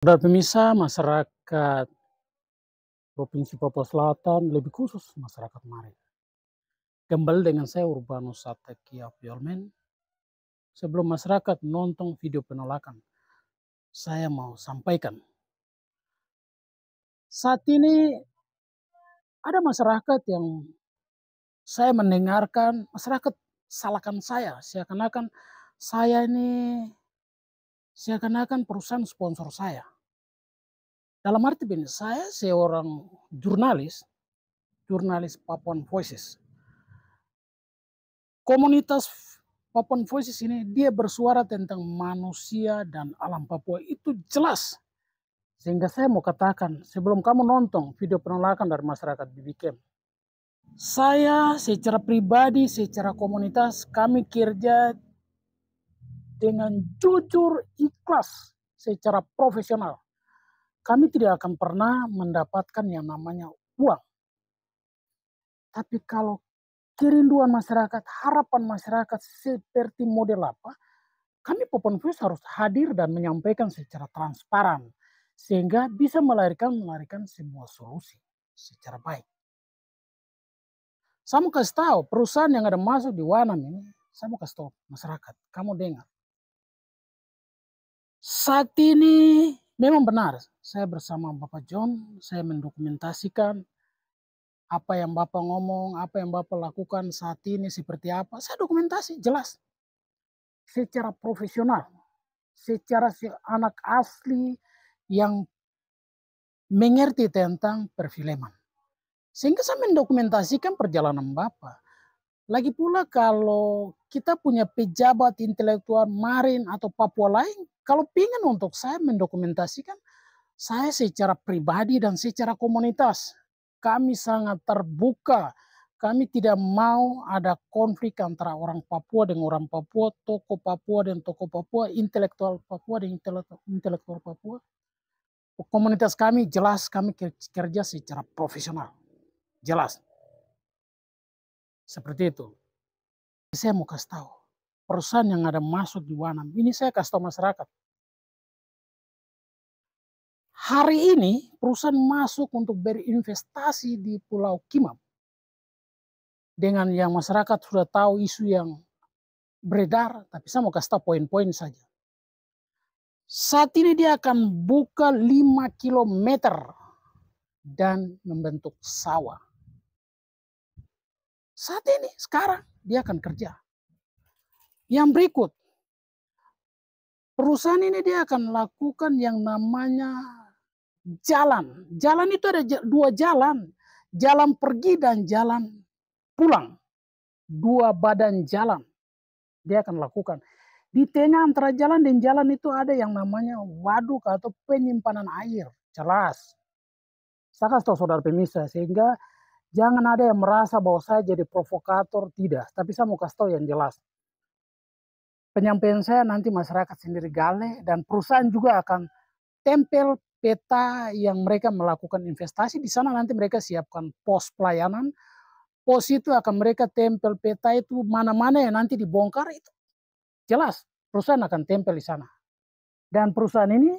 Saudara pemirsa, masyarakat Provinsi Papua Selatan, lebih khusus masyarakat Mari. Kembali dengan saya Urbanus Satekia Piolmen. Sebelum masyarakat nonton video penolakan, saya mau sampaikan. Saat ini ada masyarakat yang saya mendengarkan, masyarakat salahkan saya. Seakan-akan perusahaan sponsor saya. Dalam arti begini, saya seorang jurnalis Papuan Voices. Komunitas Papuan Voices ini dia bersuara tentang manusia dan alam Papua itu jelas. Sehingga saya mau katakan sebelum kamu nonton video penolakan dari masyarakat BBCam. Saya secara pribadi, secara komunitas kami kerja dengan jujur, ikhlas, secara profesional. Kami tidak akan pernah mendapatkan yang namanya uang. Tapi kalau kerinduan masyarakat, harapan masyarakat seperti model apa, kami Papuan Voices harus hadir dan menyampaikan secara transparan. Sehingga bisa melahirkan sebuah solusi secara baik. Saya mau kasih tahu, perusahaan yang ada masuk di Wanam ini, saya mau kasih tahu masyarakat, kamu dengar. Saat ini memang benar, saya bersama Bapak John, saya mendokumentasikan apa yang Bapak ngomong, apa yang Bapak lakukan saat ini seperti apa. Saya dokumentasi jelas. Secara profesional, secara anak asli yang mengerti tentang perfilman. Sehingga saya mendokumentasikan perjalanan Bapak. Lagi pula kalau kita punya pejabat intelektual Marin atau Papua lain, kalau ingin untuk saya mendokumentasikan, saya secara pribadi dan secara komunitas, kami sangat terbuka. Kami tidak mau ada konflik antara orang Papua dengan orang Papua, tokoh Papua dan tokoh Papua, intelektual Papua dan intelektual Papua. Komunitas kami jelas kami kerja secara profesional. Jelas. Seperti itu. Saya mau kasih tahu. Perusahaan yang ada masuk di Wanam. Ini saya kasih tahu masyarakat. Hari ini perusahaan masuk untuk berinvestasi di Pulau Kimam. Dengan yang masyarakat sudah tahu isu yang beredar. Tapi saya mau kasih tahu poin-poin saja. Saat ini dia akan buka 5 kilometer dan membentuk sawah. Saat ini, sekarang, dia akan kerja. Yang berikut, perusahaan ini dia akan lakukan yang namanya jalan. Jalan itu ada 2 jalan. Jalan pergi dan jalan pulang. 2 badan jalan. Dia akan lakukan. Di tengah antara jalan dan jalan itu ada yang namanya waduk atau penyimpanan air. Jelas. Saya kasih tahu saudara pemirsa, sehingga jangan ada yang merasa bahwa saya jadi provokator, tidak. Tapi saya mau kasih tahu yang jelas. Penyampaian saya nanti masyarakat sendiri gale, dan perusahaan juga akan tempel peta yang mereka melakukan investasi. Di sana nanti mereka siapkan pos pelayanan. Pos itu akan mereka tempel peta itu, mana-mana yang nanti dibongkar itu. Jelas, perusahaan akan tempel di sana. Dan perusahaan ini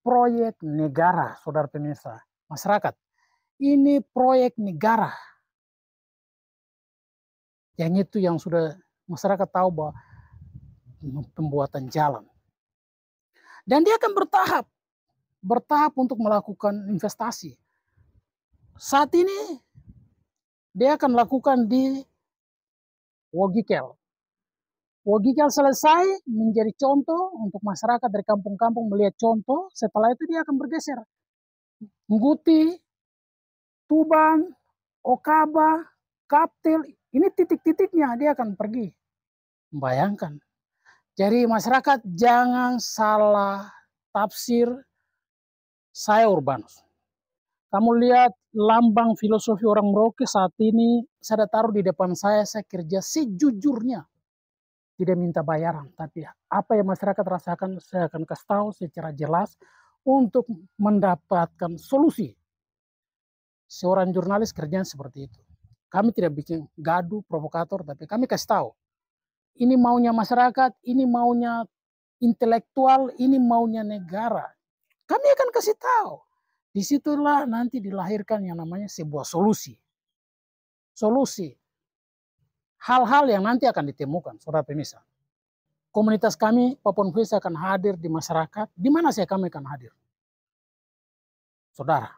proyek negara, saudara pemirsa, masyarakat. Ini proyek negara. Yang itu yang sudah masyarakat tahu bahwa pembuatan jalan. Dan dia akan bertahap untuk melakukan investasi. Saat ini dia akan lakukan di Wogikel. Wogikel selesai menjadi contoh untuk masyarakat dari kampung-kampung melihat contoh. Setelah itu dia akan bergeser. Nguti, Tuban, Okaba, Kaptel, ini titik-titiknya dia akan pergi. Bayangkan. Jadi masyarakat jangan salah tafsir saya Urbanus. Kamu lihat lambang filosofi orang Merauke saat ini, saya taruh di depan saya kerja sejujurnya. Tidak minta bayaran, tapi apa yang masyarakat rasakan, saya akan kasih tahu secara jelas untuk mendapatkan solusi. Seorang jurnalis kerjanya seperti itu. Kami tidak bikin gaduh, provokator, tapi kami kasih tahu. Ini maunya masyarakat, ini maunya intelektual, ini maunya negara. Kami akan kasih tahu. Disitulah nanti dilahirkan yang namanya sebuah solusi. Solusi. Hal-hal yang nanti akan ditemukan, saudara pemirsa. Komunitas kami, Papua Voice akan hadir di masyarakat. Di mana saya kami akan hadir? Saudara.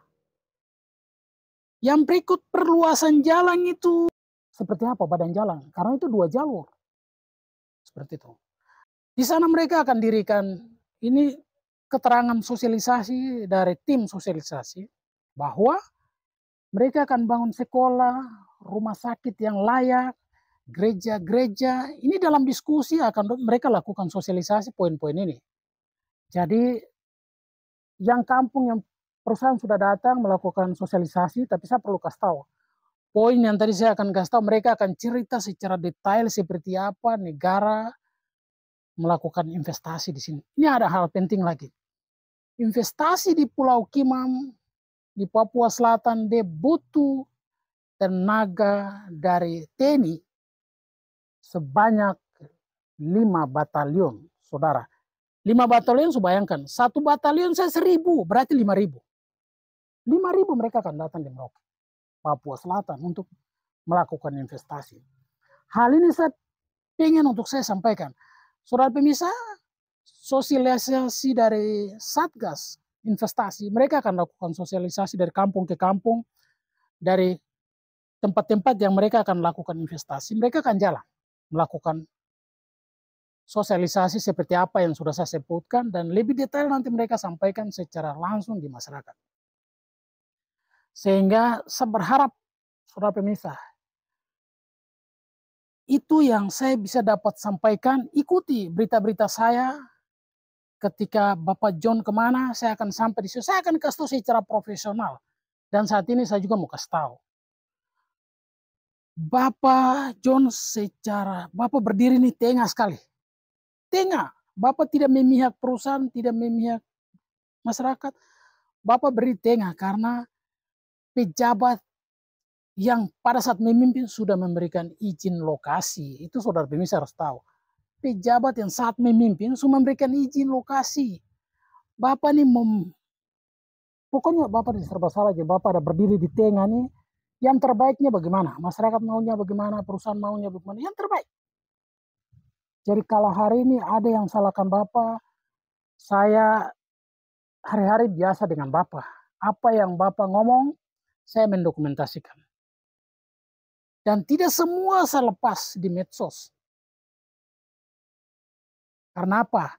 Yang berikut perluasan jalan itu seperti apa badan jalan? Karena itu 2 jalur. Seperti itu. Di sana mereka akan dirikan ini keterangan sosialisasi dari tim sosialisasi bahwa mereka akan bangun sekolah, rumah sakit yang layak, gereja-gereja. Ini dalam diskusi akan mereka lakukan sosialisasi poin-poin ini. Jadi yang kampung, yang perusahaan sudah datang melakukan sosialisasi, tapi saya perlu kasih tahu. Poin yang tadi saya akan kasih tahu, mereka akan cerita secara detail seperti apa negara melakukan investasi di sini. Ini ada hal penting lagi. Investasi di Pulau Kimam, di Papua Selatan, dia butuh tenaga dari TNI sebanyak 5 batalion, saudara. 5 batalion, bayangkan, 1 batalion saya 1.000, berarti 5.000. 5.000 mereka akan datang di Merauke, Papua Selatan untuk melakukan investasi. Hal ini saya ingin untuk saya sampaikan. Saudara pemirsa, sosialisasi dari Satgas investasi, mereka akan lakukan sosialisasi dari kampung ke kampung, dari tempat-tempat yang mereka akan lakukan investasi, mereka akan jalan melakukan sosialisasi seperti apa yang sudah saya sebutkan, dan lebih detail nanti mereka sampaikan secara langsung di masyarakat. Sehingga saya berharap, saudara pemirsa, itu yang saya bisa dapat sampaikan. Ikuti berita-berita saya. Ketika Bapak John kemana, saya akan sampai di situ. Saya akan kasih tahu secara profesional. Dan saat ini saya juga mau kasih tahu. Bapak John Bapak berdiri ini tengah sekali. Tengah. Bapak tidak memihak perusahaan, tidak memihak masyarakat. Bapak berdiri tengah karena pejabat yang pada saat memimpin sudah memberikan izin lokasi. Itu saudara pemirsa harus tahu. Pejabat yang saat memimpin sudah memberikan izin lokasi. Bapak ini pokoknya Bapak serba salah aja. Bapak ada berdiri di tengah nih. Yang terbaiknya bagaimana? Masyarakat maunya bagaimana? Perusahaan maunya bagaimana? Yang terbaik. Jadi kalau hari ini ada yang salahkan Bapak, saya hari-hari biasa dengan Bapak. Apa yang Bapak ngomong, saya mendokumentasikan. Dan tidak semua saya lepas di medsos. Karena apa?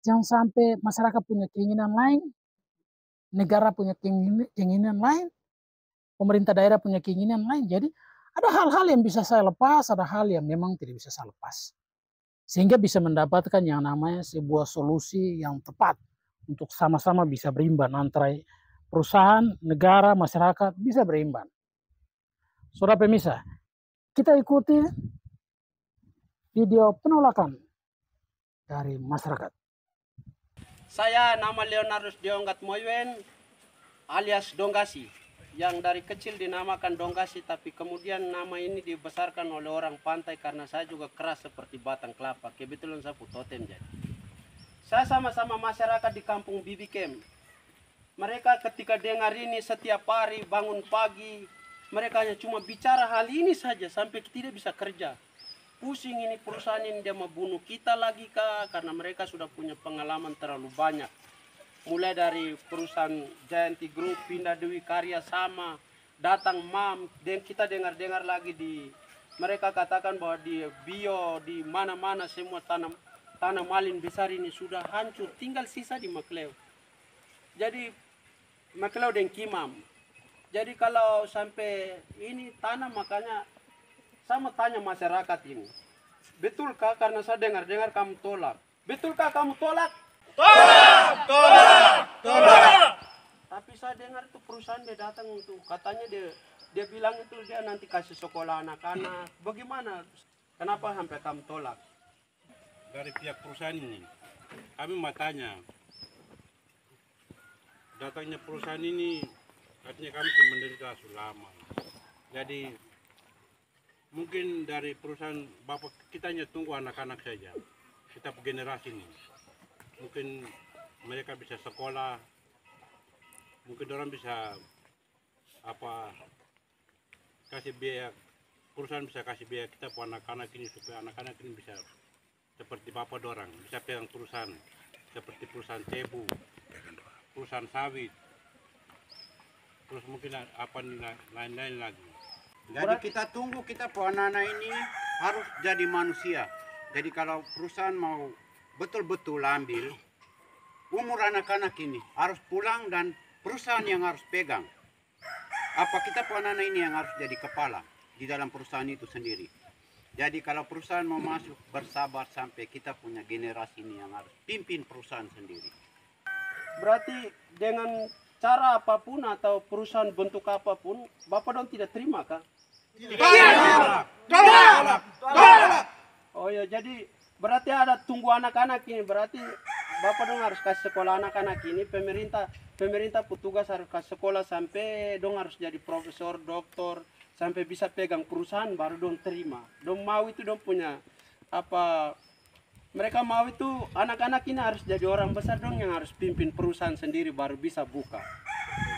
Jangan sampai masyarakat punya keinginan lain, negara punya keinginan lain, pemerintah daerah punya keinginan lain. Jadi ada hal-hal yang bisa saya lepas, ada hal yang memang tidak bisa saya lepas. Sehingga bisa mendapatkan yang namanya sebuah solusi yang tepat untuk sama-sama bisa berimbang antara perusahaan, negara, masyarakat bisa berimbang. Saudara pemirsa, kita ikuti video penolakan dari masyarakat. Saya nama Leonardus Dionggat Moywen alias Donggasi, yang dari kecil dinamakan Donggasi, tapi kemudian nama ini dibesarkan oleh orang pantai karena saya juga keras seperti batang kelapa. Kebetulan saya totem jadi. Saya sama-sama masyarakat di kampung Bibi Kem. Mereka ketika dengar ini setiap hari bangun pagi, mereka hanya cuma bicara hal ini saja sampai tidak bisa kerja. Pusing ini perusahaan ini dia mau bunuh kita lagi kah? Karena mereka sudah punya pengalaman terlalu banyak. Mulai dari perusahaan Jayanti Group, pindah Dewi Karya sama, datang MAM, dan kita dengar-dengar lagi mereka katakan bahwa di Bio, di mana-mana semua tanah malin besar ini sudah hancur, tinggal sisa di Makleo. Jadi Makleo dan Kimam. Jadi kalau sampai ini tanah, makanya saya mau tanya masyarakat ini, betulkah karena saya dengar-dengar kamu tolak? Betulkah kamu tolak? Tolak, tolak, tolak. Tapi saya dengar itu perusahaan dia datang itu, katanya dia bilang itu dia nanti kasih sekolah anak-anak. Bagaimana? Kenapa sampai kamu tolak? Dari pihak perusahaan ini, kami mau tanya, datangnya perusahaan ini artinya kami menderita selama. Jadi mungkin dari perusahaan Bapak kita hanya tunggu anak-anak saja, kita generasi ini. mungkin mereka bisa sekolah, mungkin orang bisa kasih biaya, perusahaan bisa kasih biaya kita buat anak-anak ini supaya anak-anak ini bisa seperti bapak dorang, bisa pegang perusahaan seperti perusahaan tebu, perusahaan sawit, terus mungkin lain-lain lagi. Jadi kita tunggu kita anak-anak ini harus jadi manusia. Jadi kalau perusahaan mau betul-betul ambil, umur anak-anak ini harus pulang dan perusahaan yang harus pegang. Kita anak-anak ini yang harus jadi kepala di dalam perusahaan itu sendiri. Jadi kalau perusahaan mau masuk, bersabar sampai kita punya generasi ini yang harus pimpin perusahaan sendiri. Berarti dengan cara apapun atau perusahaan bentuk apapun, Bapak dong tidak terima kah? Tolak! Oh ya, jadi berarti ada tunggu anak-anak ini, berarti Bapak dong harus kasih sekolah anak-anak ini, pemerintah petugas harus kasih sekolah sampai dong harus jadi profesor, doktor, sampai bisa pegang perusahaan baru dong terima. Dong mau itu dong punya mereka mau itu anak-anak ini harus jadi orang besar dong yang harus pimpin perusahaan sendiri baru bisa buka.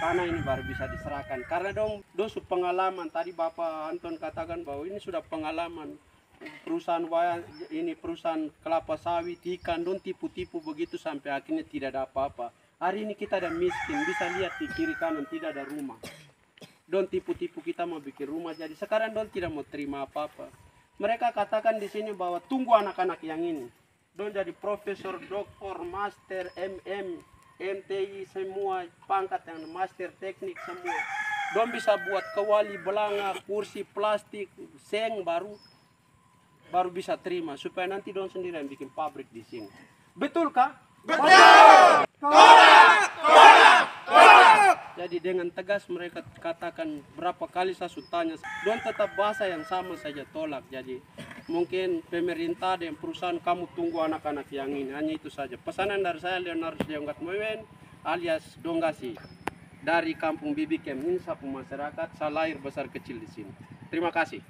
Tanah ini baru bisa diserahkan. Karena dong pengalaman tadi Bapak Anton katakan bahwa ini sudah pengalaman perusahaan perusahaan kelapa sawit, ikan, dong tipu-tipu begitu sampai akhirnya tidak ada apa-apa. Hari ini kita ada miskin, bisa lihat di kiri kanan tidak ada rumah. Don tipu-tipu kita mau bikin rumah, jadi sekarang don tidak mau terima apa-apa. Mereka katakan di sini bahwa tunggu anak-anak yang ini. Don jadi profesor, doktor, master, MM, MTI, semua pangkat yang master teknik semua. Don bisa buat kewali belanga, kursi plastik, seng baru bisa terima supaya nanti don sendiri yang bikin pabrik di sini. Betul kah? Betul! Jadi dengan tegas mereka katakan berapa kali saya tanya, don tetap bahasa yang sama saja tolak. Jadi mungkin pemerintah dan perusahaan kamu tunggu anak-anak yang ini, hanya itu saja. Pesanan dari saya Leonarus Deonggat Moywen alias Donggasi dari Kampung Bibikem, ini sapu masyarakat, saya lahir besar kecil di sini. Terima kasih.